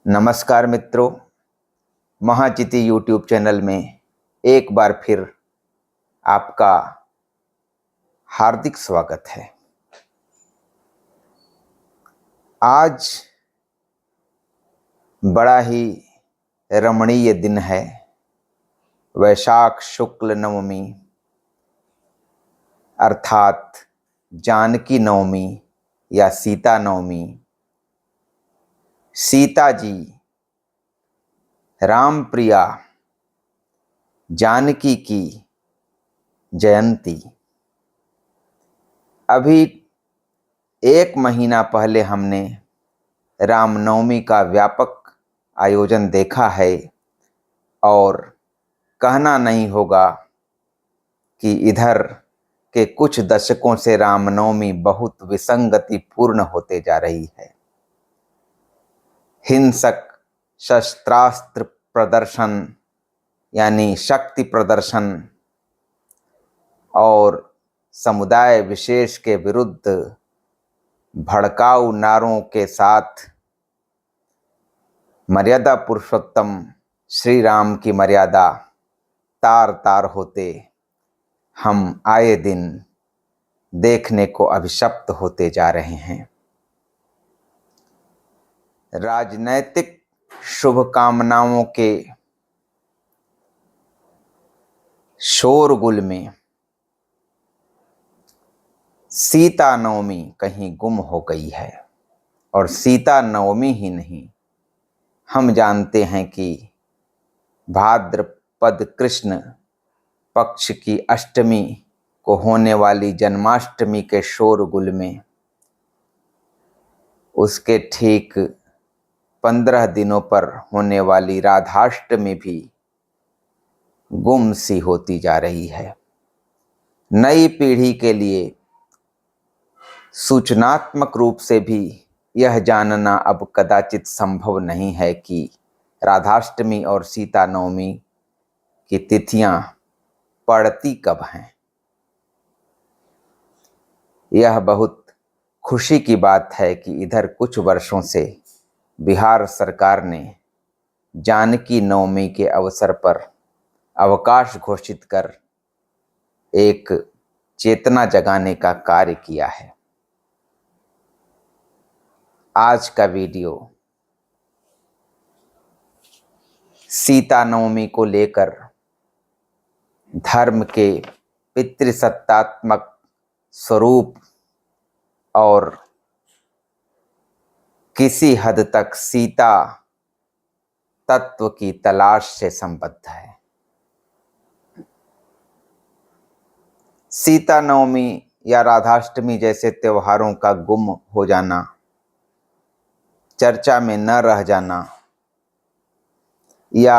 नमस्कार मित्रों, महाचिति YouTube channel में एक बार फिर आपका हार्दिक स्वागत है। आज बड़ा ही रमणीय दिन है, वैशाख शुक्ल नवमी अर्थात जानकी नवमी या सीता नवमी। सीता जी राम प्रिया जानकी की जयंती। अभी एक महीना पहले हमने रामनवमी का व्यापक आयोजन देखा है और कहना नहीं होगा कि इधर के कुछ दशकों से रामनवमी बहुत विसंगतिपूर्ण होते जा रही है। हिंसक शस्त्रास्त्र प्रदर्शन यानी शक्ति प्रदर्शन और समुदाय विशेष के विरुद्ध भड़काऊ नारों के साथ मर्यादा पुरुषोत्तम श्री राम की मर्यादा तार तार होते हम आए दिन देखने को अभिशप्त होते जा रहे हैं। राजनैतिक शुभकामनाओं के शोरगुल में सीता नवमी कहीं गुम हो गई है। और सीता नवमी ही नहीं, हम जानते हैं कि भाद्रपद कृष्ण पक्ष की अष्टमी को होने वाली जन्माष्टमी के शोरगुल में उसके ठीक 15 दिनों पर होने वाली राधाष्टमी भी गुम सी होती जा रही है। नई पीढ़ी के लिए सूचनात्मक रूप से भी यह जानना अब कदाचित संभव नहीं है कि राधाष्टमी और सीता नवमी की तिथियां पड़ती कब हैं। यह बहुत खुशी की बात है कि इधर कुछ वर्षों से बिहार सरकार ने जानकी नवमी के अवसर पर अवकाश घोषित कर एक चेतना जगाने का कार्य किया है। आज का वीडियो सीता नवमी को लेकर धर्म के पितृसत्तात्मक स्वरूप और किसी हद तक सीता तत्व की तलाश से संबद्ध है। सीता नवमी या राधाष्टमी जैसे त्योहारों का गुम हो जाना, चर्चा में न रह जाना या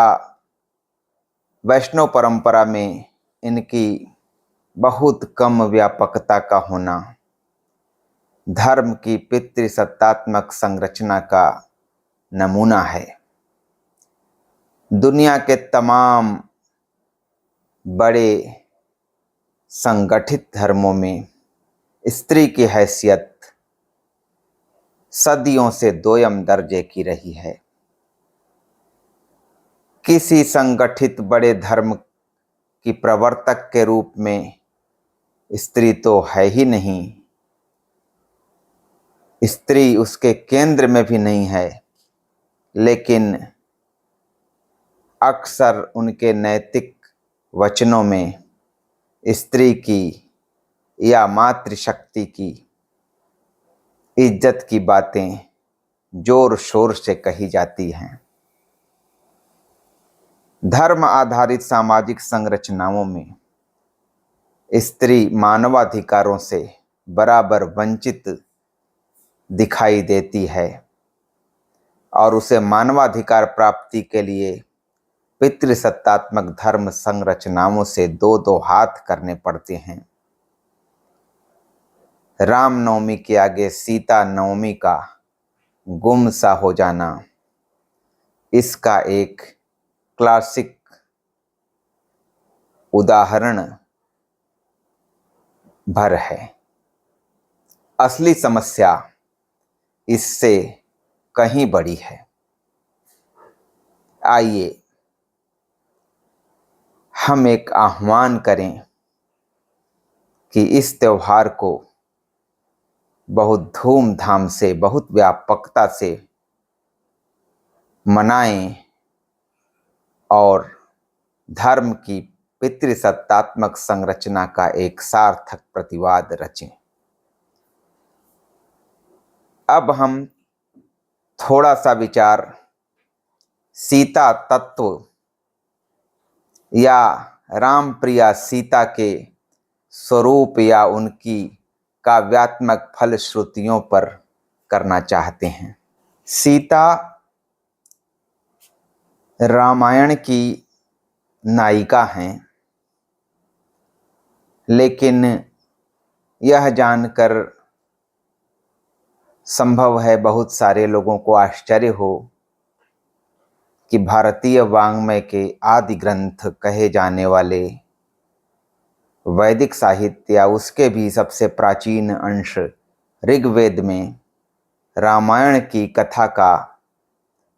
वैष्णव परंपरा में इनकी बहुत कम व्यापकता का होना धर्म की पितृसत्तात्मक संरचना का नमूना है। दुनिया के तमाम बड़े संगठित धर्मों में स्त्री की हैसियत सदियों से दोयम दर्जे की रही है। किसी संगठित बड़े धर्म की प्रवर्तक के रूप में स्त्री तो है ही नहीं, स्त्री उसके केंद्र में भी नहीं है, लेकिन अक्सर उनके नैतिक वचनों में स्त्री की या मातृशक्ति की इज्जत की बातें जोर शोर से कही जाती हैं। धर्म आधारित सामाजिक संरचनाओं में स्त्री मानवाधिकारों से बराबर वंचित दिखाई देती है और उसे मानवाधिकार प्राप्ति के लिए पितृसत्तात्मक धर्म संरचनाओं से दो दो हाथ करने पड़ते हैं। रामनवमी के आगे सीता नवमी का गुम सा हो जाना इसका एक क्लासिक उदाहरण भर है। असली समस्या इससे कहीं बड़ी है। आइए हम एक आह्वान करें कि इस त्योहार को बहुत धूमधाम से, बहुत व्यापकता से मनाएं और धर्म की पितृसत्तात्मक संरचना का एक सार्थक प्रतिवाद रचें। अब हम थोड़ा सा विचार सीता तत्व या राम प्रिया सीता के स्वरूप या उनकी काव्यात्मक फलश्रुतियों पर करना चाहते हैं। सीता रामायण की नायिका हैं, लेकिन यह जानकर संभव है बहुत सारे लोगों को आश्चर्य हो कि भारतीय वाङ्मय के आदि ग्रंथ कहे जाने वाले वैदिक साहित्य या उसके भी सबसे प्राचीन अंश ऋग्वेद में रामायण की कथा का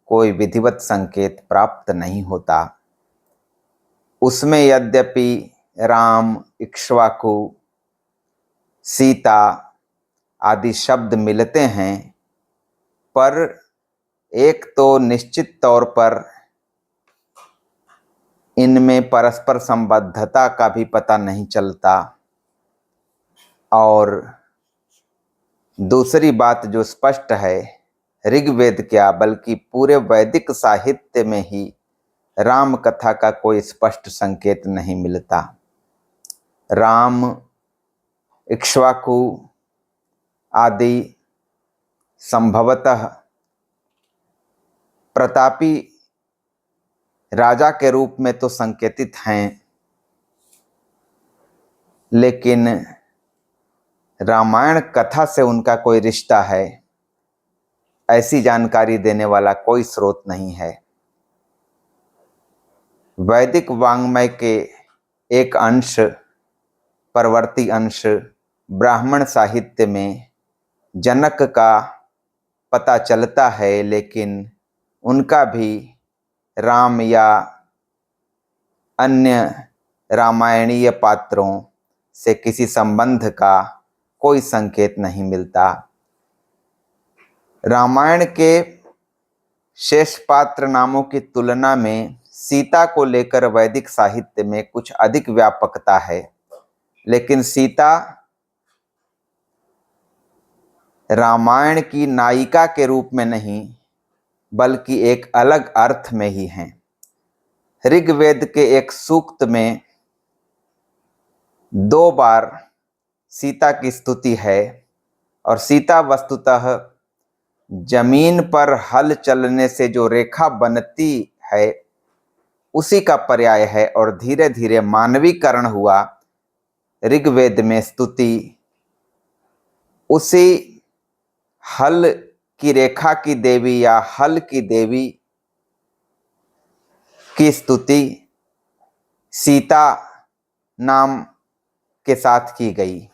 कोई विधिवत संकेत प्राप्त नहीं होता। उसमें यद्यपि राम, इक्ष्वाकु, सीता आदि शब्द मिलते हैं, पर एक तो निश्चित तौर पर इनमें परस्पर संबद्धता का भी पता नहीं चलता, और दूसरी बात जो स्पष्ट है, ऋग्वेद क्या बल्कि पूरे वैदिक साहित्य में ही राम कथा का कोई स्पष्ट संकेत नहीं मिलता। राम, इक्ष्वाकु आदि संभवतः प्रतापी राजा के रूप में तो संकेतित हैं, लेकिन रामायण कथा से उनका कोई रिश्ता है, ऐसी जानकारी देने वाला कोई स्रोत नहीं है। वैदिक वाङ्मय के एक अंश, परवर्ती अंश ब्राह्मण साहित्य में जनक का पता चलता है, लेकिन उनका भी राम या अन्य रामायणीय पात्रों से किसी संबंध का कोई संकेत नहीं मिलता। रामायण के शेष पात्र नामों की तुलना में सीता को लेकर वैदिक साहित्य में कुछ अधिक व्यापकता है, लेकिन सीता रामायण की नायिका के रूप में नहीं बल्कि एक अलग अर्थ में ही हैं। ऋग्वेद के एक सूक्त में 2 बार सीता की स्तुति है, और सीता वस्तुतः जमीन पर हल चलने से जो रेखा बनती है उसी का पर्याय है, और धीरे धीरे मानवीकरण हुआ। ऋग्वेद में स्तुति उसी हल की रेखा की देवी या हल की देवी की स्तुति सीता नाम के साथ की गई।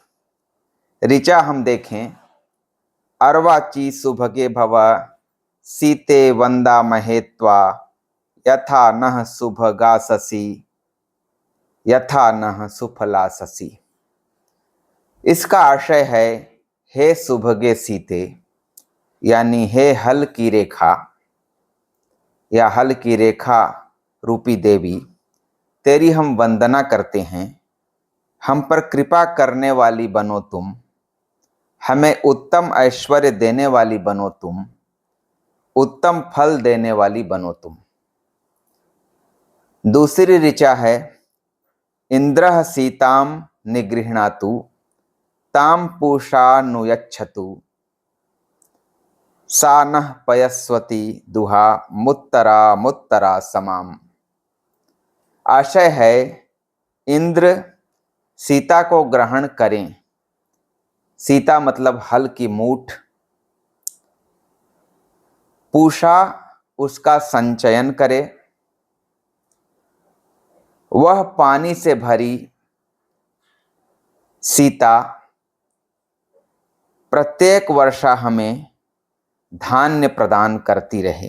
ऋचा हम देखें, अर्वाची सुभगे भव सीते वंदा महेत्वा यथा नः सुभगाससी यथा नः सुफलाससी। इसका आशय है, हे सुभगे सीते, यानी हे हल की रेखा या हल की रेखा रूपी देवी, तेरी हम वंदना करते हैं। हम पर कृपा करने वाली बनो तुम, हमें उत्तम ऐश्वर्य देने वाली बनो तुम, उत्तम फल देने वाली बनो तुम। दूसरी ऋचा है, इंद्रः सीताम निगृह्णातु ताम पूषानुयच्छतु सा नः पयस्वती दुहा मुत्तरा मुत्तरा समाम। आशय है, इंद्र सीता को ग्रहण करें। सीता मतलब हल की मूठ। पूषा उसका संचयन करे। वह पानी से भरी सीता प्रत्येक वर्षा हमें धान्य प्रदान करती रहे।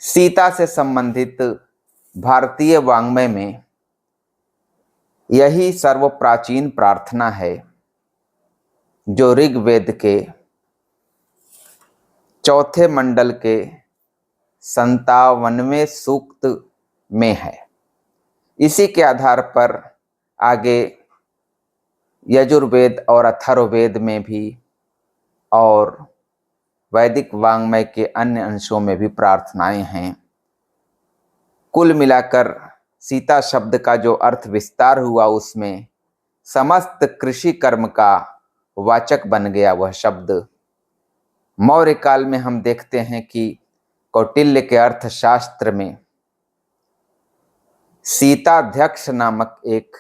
सीता से संबंधित भारतीय वाङ्मय में यही सर्वप्राचीन प्रार्थना है जो ऋग्वेद के चौथे मंडल के 57वें सूक्त में है। इसी के आधार पर आगे यजुर्वेद और अथर्ववेद में भी और वैदिक वाङ्मय के अन्य अंशों में भी प्रार्थनाएं हैं। कुल मिलाकर सीता शब्द का जो अर्थ विस्तार हुआ उसमें समस्त कृषि कर्म का वाचक बन गया वह शब्द। मौर्य काल में हम देखते हैं कि कौटिल्य के अर्थशास्त्र में सीताध्यक्ष नामक एक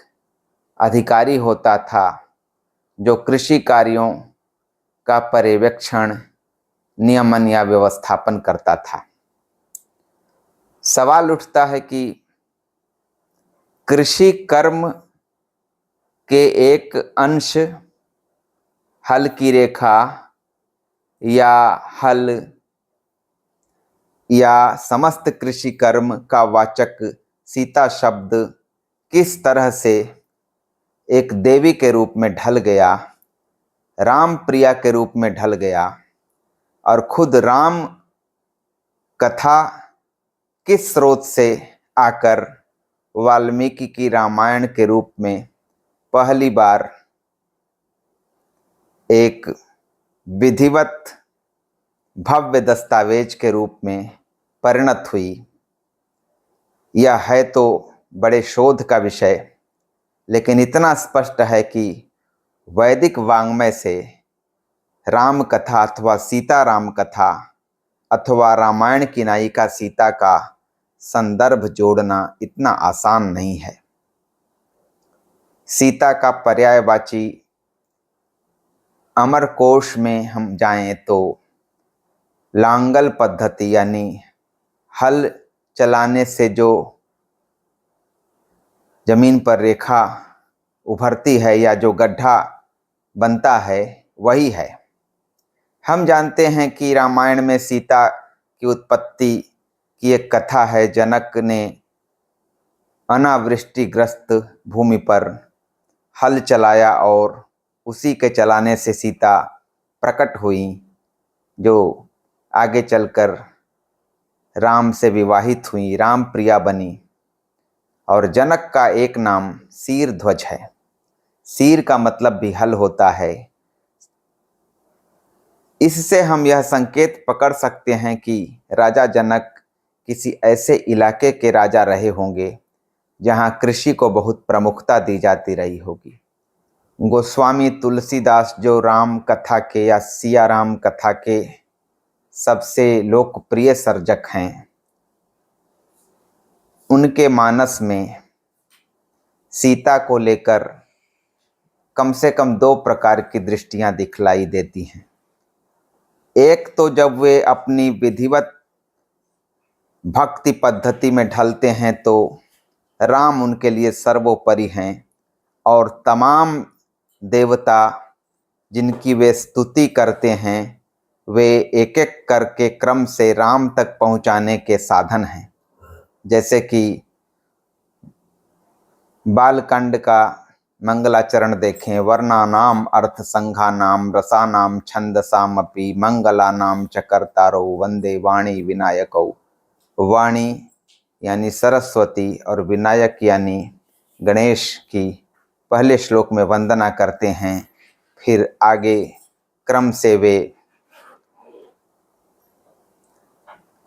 अधिकारी होता था जो कृषि कार्यों का पर्यवेक्षण, नियमन या व्यवस्थापन करता था। सवाल उठता है कि कृषि कर्म के एक अंश हल की रेखा या हल या समस्त कृषि कर्म का वाचक सीता शब्द किस तरह से एक देवी के रूप में ढल गया, राम प्रिया के रूप में ढल गया, और खुद राम कथा किस स्रोत से आकर वाल्मीकि की रामायण के रूप में पहली बार एक विधिवत भव्य दस्तावेज के रूप में परिणत हुई, यह है तो बड़े शोध का विषय। लेकिन इतना स्पष्ट है कि वैदिक वाङ्मय से राम कथा अथवा सीता राम कथा अथवा रामायण की नायिका सीता का संदर्भ जोड़ना इतना आसान नहीं है। सीता का पर्यायवाची अमरकोश में हम जाएं तो लांगल पद्धति यानी हल चलाने से जो जमीन पर रेखा उभरती है या जो गड्ढा बनता है वही है। हम जानते हैं कि रामायण में सीता की उत्पत्ति की एक कथा है। जनक ने अनावृष्टिग्रस्त भूमि पर हल चलाया और उसी के चलाने से सीता प्रकट हुई, जो आगे चलकर राम से विवाहित हुई, राम प्रिया बनी। और जनक का एक नाम शीरध्वज है। शीर का मतलब भी हल होता है। इससे हम यह संकेत पकड़ सकते हैं कि राजा जनक किसी ऐसे इलाके के राजा रहे होंगे जहां कृषि को बहुत प्रमुखता दी जाती रही होगी। गोस्वामी तुलसीदास जो राम कथा के या सिया राम कथा के सबसे लोकप्रिय सर्जक हैं, उनके मानस में सीता को लेकर कम से कम 2 प्रकार की दृष्टियां दिखलाई देती हैं। एक तो जब वे अपनी विधिवत भक्ति पद्धति में ढलते हैं तो राम उनके लिए सर्वोपरि हैं और तमाम देवता जिनकी वे स्तुति करते हैं वे एक एक करके क्रम से राम तक पहुंचाने के साधन हैं। जैसे कि बालकांड का मंगलाचरण देखें, वर्णानाम अर्थ संघानाम रसानाम छंदसामपि मंगलानाम च कर्तारौ वंदे वाणी विनायकौ। वाणी यानी सरस्वती और विनायक यानी गणेश की पहले श्लोक में वंदना करते हैं, फिर आगे क्रम से वे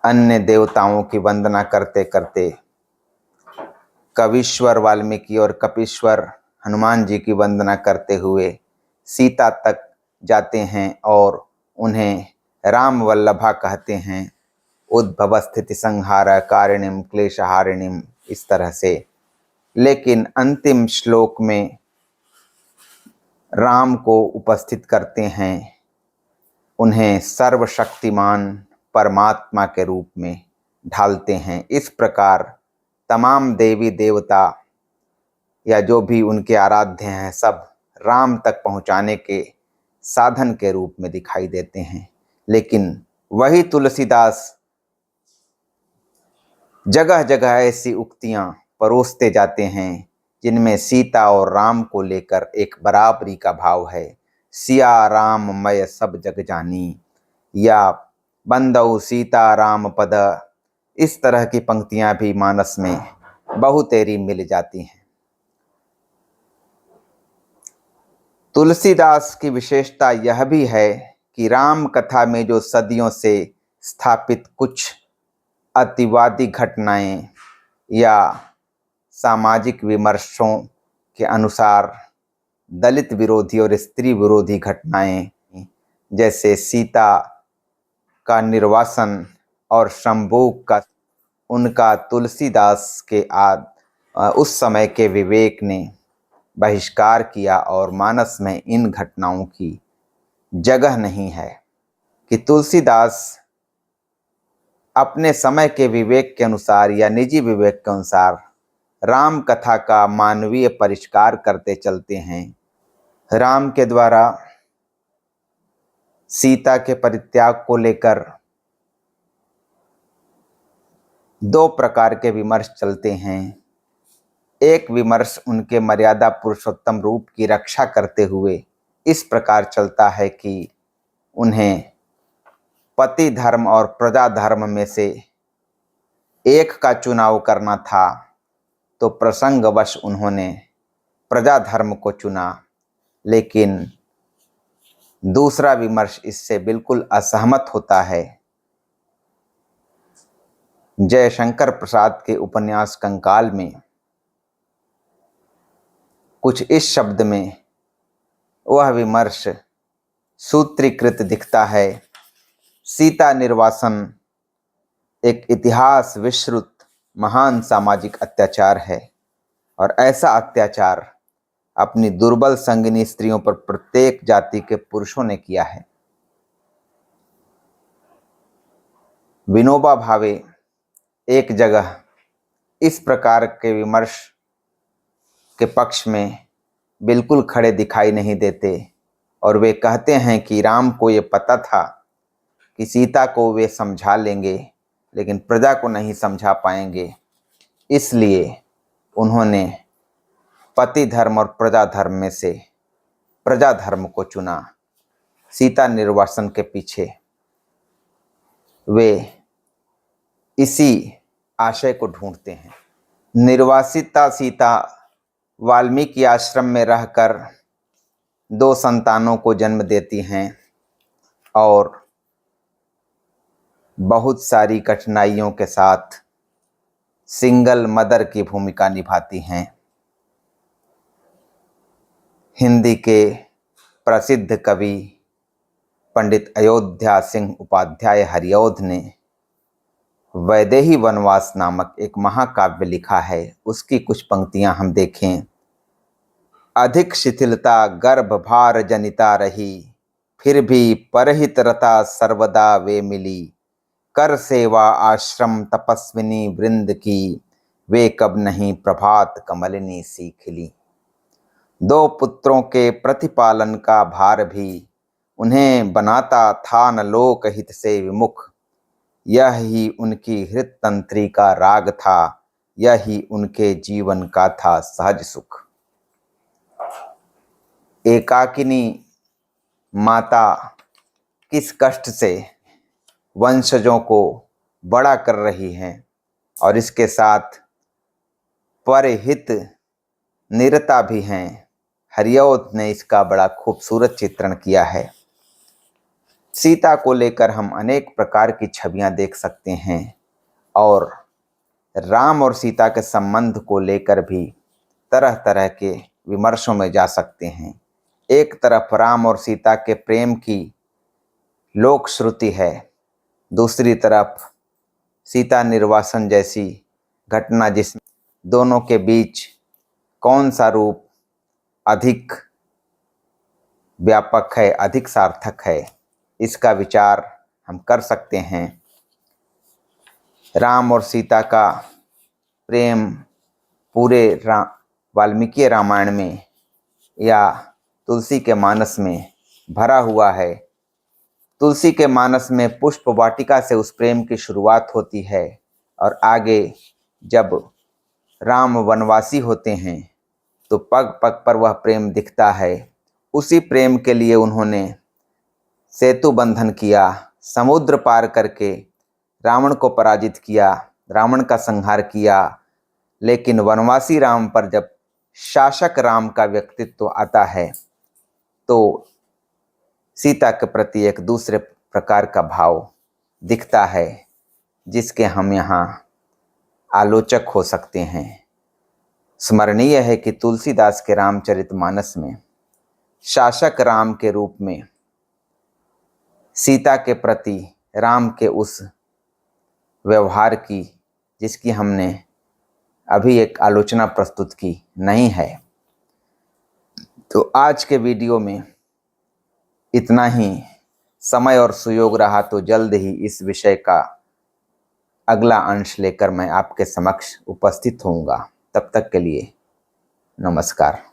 अन्य देवताओं की वंदना करते करते कवीश्वर वाल्मीकि और कपीश्वर हनुमान जी की वंदना करते हुए सीता तक जाते हैं और उन्हें राम वल्लभा कहते हैं। उद्भव स्थिति संहार कारिणीम क्लेशहारिणीम, इस तरह से। लेकिन अंतिम श्लोक में राम को उपस्थित करते हैं, उन्हें सर्वशक्तिमान परमात्मा के रूप में ढालते हैं। इस प्रकार तमाम देवी देवता या जो भी उनके आराध्य हैं सब राम तक पहुंचाने के साधन के रूप में दिखाई देते हैं। लेकिन वही तुलसीदास जगह जगह ऐसी उक्तियां परोसते जाते हैं जिनमें सीता और राम को लेकर एक बराबरी का भाव है। सिया राम मय सब जग जानी, या बंदौ सीता राम पद, इस तरह की पंक्तियां भी मानस में बहुतेरी मिल जाती हैं। तुलसीदास की विशेषता यह भी है कि राम कथा में जो सदियों से स्थापित कुछ अतिवादी घटनाएं या सामाजिक विमर्शों के अनुसार दलित विरोधी और स्त्री विरोधी घटनाएं, जैसे सीता का निर्वासन और शंभूक का, उनका तुलसीदास के उस समय के विवेक ने बहिष्कार किया और मानस में इन घटनाओं की जगह नहीं है। कि तुलसीदास अपने समय के विवेक के अनुसार या निजी विवेक के अनुसार राम कथा का मानवीय परिष्कार करते चलते हैं। राम के द्वारा सीता के परित्याग को लेकर दो प्रकार के विमर्श चलते हैं। एक विमर्श उनके मर्यादा पुरुषोत्तम रूप की रक्षा करते हुए इस प्रकार चलता है कि उन्हें पति धर्म और प्रजा धर्म में से एक का चुनाव करना था, तो प्रसंगवश उन्होंने प्रजा धर्म को चुना। लेकिन दूसरा विमर्श इससे बिल्कुल असहमत होता है। जयशंकर प्रसाद के उपन्यास कंकाल में कुछ इस शब्द में वह विमर्श सूत्रीकृत दिखता है। सीता निर्वासन एक इतिहास विश्रुत महान सामाजिक अत्याचार है, और ऐसा अत्याचार अपनी दुर्बल संगिनी स्त्रियों पर प्रत्येक जाति के पुरुषों ने किया है। विनोबा भावे एक जगह इस प्रकार के विमर्श के पक्ष में बिल्कुल खड़े दिखाई नहीं देते, और वे कहते हैं कि राम को ये पता था कि सीता को वे समझा लेंगे लेकिन प्रजा को नहीं समझा पाएंगे, इसलिए उन्होंने पति धर्म और प्रजा धर्म में से प्रजा धर्म को चुना। सीता निर्वासन के पीछे वे इसी आशय को ढूंढते हैं। निर्वासिता सीता वाल्मीकि आश्रम में रहकर 2 संतानों को जन्म देती हैं और बहुत सारी कठिनाइयों के साथ सिंगल मदर की भूमिका निभाती हैं। हिंदी के प्रसिद्ध कवि पंडित अयोध्या सिंह उपाध्याय हरिऔध ने वैदेही वनवास नामक एक महाकाव्य लिखा है। उसकी कुछ पंक्तियां हम देखें। अधिक शिथिलता गर्भभार जनिता रही, फिर भी परहित रता सर्वदा वे मिली। कर सेवा आश्रम तपस्विनी वृंद की, वे कब नहीं प्रभात कमलिनी सी खिली। 2 पुत्रों के प्रतिपालन का भार भी उन्हें बनाता था न लोक हित से विमुख। यह ही उनकी हृत तंत्री का राग था, यही उनके जीवन का था सहज सुख। एकाकिनी माता किस कष्ट से वंशजों को बड़ा कर रही हैं, और इसके साथ परहित निरता भी हैं। हरिऔध ने इसका बड़ा खूबसूरत चित्रण किया है। सीता को लेकर हम अनेक प्रकार की छवियां देख सकते हैं, और राम और सीता के संबंध को लेकर भी तरह तरह के विमर्शों में जा सकते हैं। एक तरफ राम और सीता के प्रेम की लोक श्रुति है, दूसरी तरफ सीता निर्वासन जैसी घटना जिसमें दोनों के बीच कौन सा रूप अधिक व्यापक है, अधिक सार्थक है, इसका विचार हम कर सकते हैं। राम और सीता का प्रेम पूरे वाल्मीकि रामायण में या तुलसी के मानस में भरा हुआ है। तुलसी के मानस में पुष्प वाटिका से उस प्रेम की शुरुआत होती है, और आगे जब राम वनवासी होते हैं तो पग पग पर वह प्रेम दिखता है। उसी प्रेम के लिए उन्होंने सेतु बंधन किया, समुद्र पार करके रावण को पराजित किया, रावण का संहार किया। लेकिन वनवासी राम पर जब शासक राम का व्यक्तित्व आता है तो सीता के प्रति एक दूसरे प्रकार का भाव दिखता है, जिसके हम यहाँ आलोचक हो सकते हैं। स्मरणीय है कि तुलसीदास के रामचरितमानस में शासक राम के रूप में सीता के प्रति राम के उस व्यवहार की, जिसकी हमने अभी एक आलोचना प्रस्तुत की, नहीं है। तो आज के वीडियो में इतना ही। समय और सुयोग रहा तो जल्द ही इस विषय का अगला अंश लेकर मैं आपके समक्ष उपस्थित होऊंगा। तब तक के लिए नमस्कार।